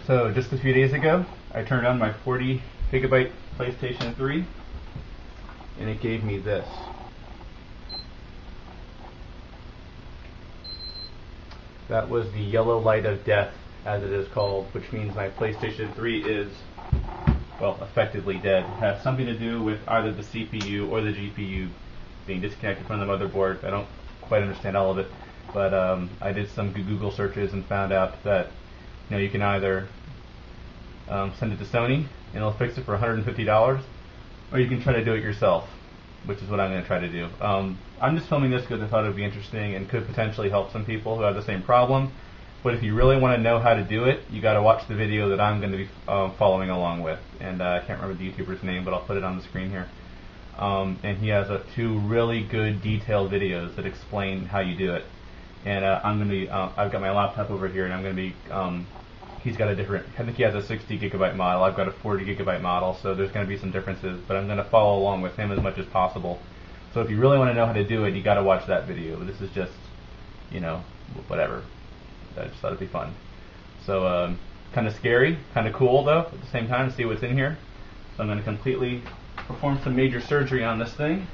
So just a few days ago, I turned on my 40 gigabyte PlayStation 3 and it gave me this. That was the yellow light of death, as it is called, which means my PlayStation 3 is, well, effectively dead. It has something to do with either the CPU or the GPU being disconnected from the motherboard. I don't quite understand all of it, but I did some Google searches and found out that you can either send it to Sony and it'll fix it for $150, or you can try to do it yourself, which is what I'm going to try to do. I'm just filming this because I thought it would be interesting and could potentially help some people who have the same problem. But if you really want to know how to do it, you got to watch the video that I'm going to be following along with. And I can't remember the YouTuber's name, but I'll put it on the screen here. And he has two really good detailed videos that explain how you do it. And I'm going to be, I've got my laptop over here, and I'm going to be, he's got a different, I think he has a 60 gigabyte model, I've got a 40 gigabyte model, so there's going to be some differences, but I'm going to follow along with him as much as possible. So if you really want to know how to do it, you got to watch that video. This is just, whatever. I just thought it'd be fun. So kind of scary, kind of cool though at the same time to see what's in here. So I'm going to completely perform some major surgery on this thing.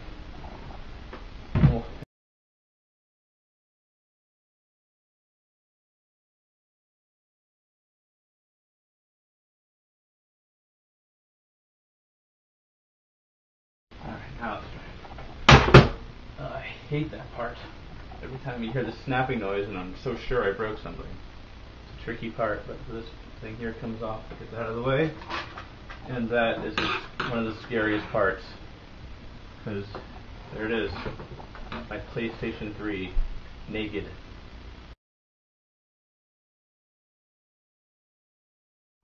Alright, now let's try it. I hate that part. Every time you hear the snapping noise and I'm so sure I broke something. It's a tricky part, but this thing here comes off, get that out of the way. And that is one of the scariest parts, because there it is, my PlayStation 3, naked.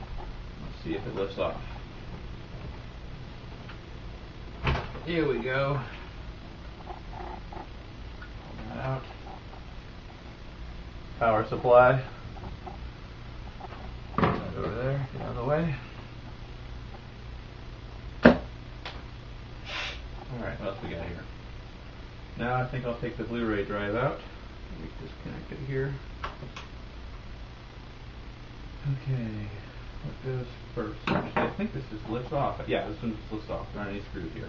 Let's see if it lifts off. Here we go. Pull that out. Power supply. Put that over there, get out of the way. Alright, what else we got here? Now I think I'll take the Blu-ray drive out. Let me disconnect it here. Okay, what goes first? Actually, I think this just lifts off. Yeah, this one just lifts off. There aren't any screws here.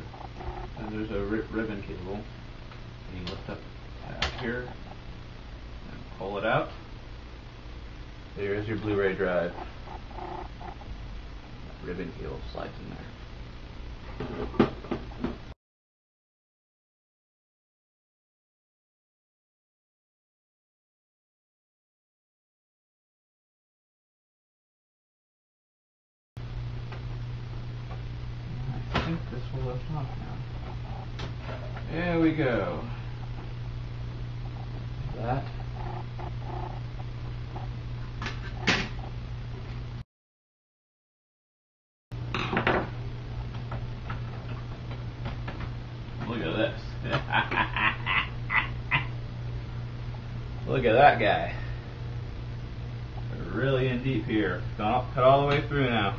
And there's a ribbon cable. And you lift up the tab here and pull it out. There's your Blu-ray drive. That ribbon cable slides in there. I think this will lift off now. There we go. That. Look at this. Look at that guy. We're really in deep here. Cut all the way through now.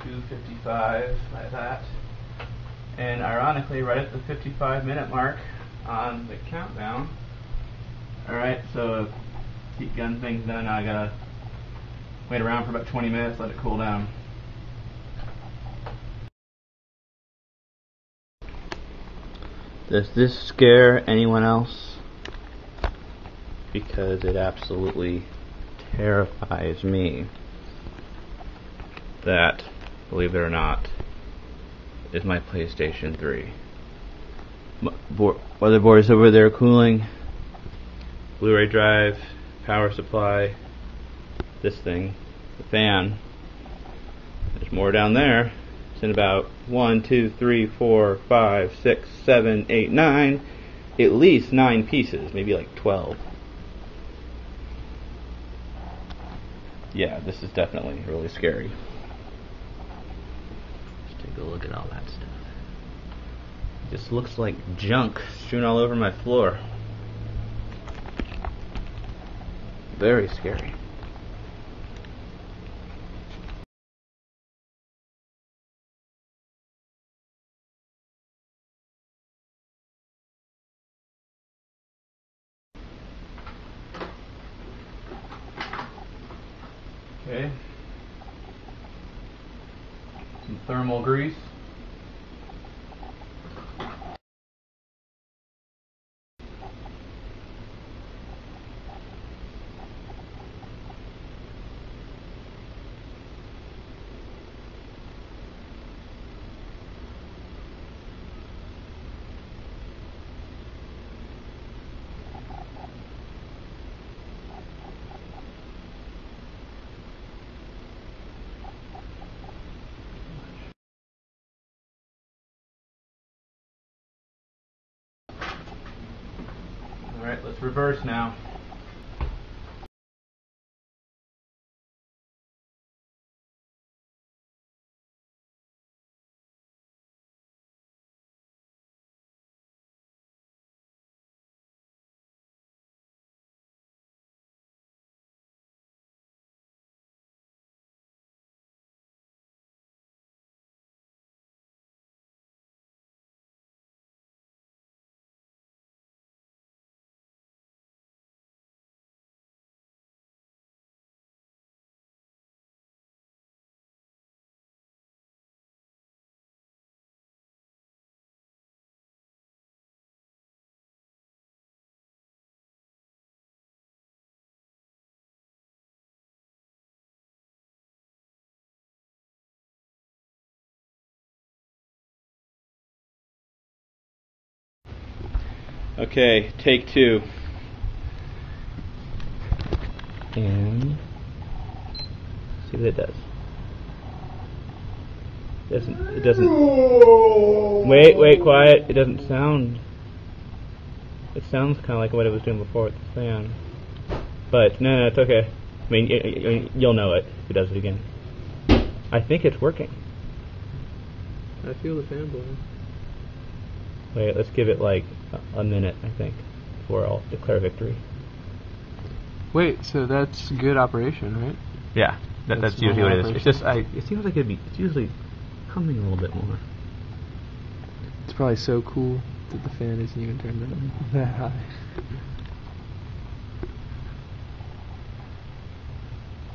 $255 by that, And ironically, right at the 55-minute mark on the countdown. Alright, so heat gun thing's done. Now I gotta wait around for about 20 minutes, let it cool down. Does this scare anyone else? Because it absolutely terrifies me. That, believe it or not, is my PlayStation 3. Motherboard is over there cooling. Blu-ray drive, power supply, this thing, the fan. There's more down there. It's in about 1, 2, 3, 4, 5, 6, 7, 8, 9, at least 9 pieces, maybe like 12. Yeah, this is definitely really scary. Let's take a look at all that stuff. It just looks like junk strewn all over my floor. Very scary. Okay. Some thermal grease. Alright, let's reverse now. Okay, take 2. And see what it does. It doesn't. Wait, quiet. It doesn't sound. It sounds kind of like what it was doing before with the fan. But no, it's okay. I mean, you'll know it if it does it again. I think it's working. I feel the fan blowing. Wait, let's give it like a minute, I think, before I'll declare victory. Wait, so that's good operation, right? Yeah, that's usually what it is. It's just, it seems like it's usually humming a little bit more. It's probably so cool that the fan isn't even turned on that high.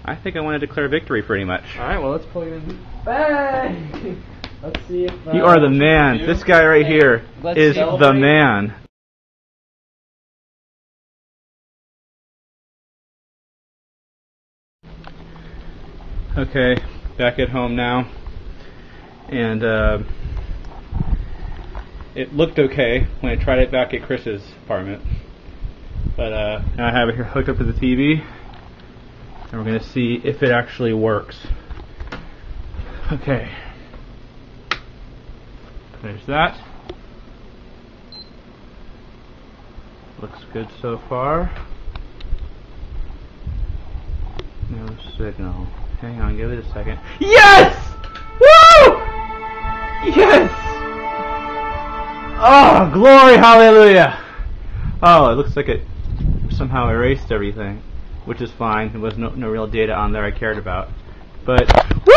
I think I want to declare victory pretty much. Alright, well let's plug it in. Bang! Let's see if... You are the man. This guy right here is the man. Okay, back at home now. And it looked okay when I tried it back at Chris's apartment. But now I have it here hooked up to the TV. And we're going to see if it actually works. Okay. There's that. Looks good so far. No signal. Hang on, give it a second. Yes! Woo! Yes! Oh, glory, hallelujah! Oh, it looks like it somehow erased everything, which is fine. There was no real data on there I cared about. But, woo!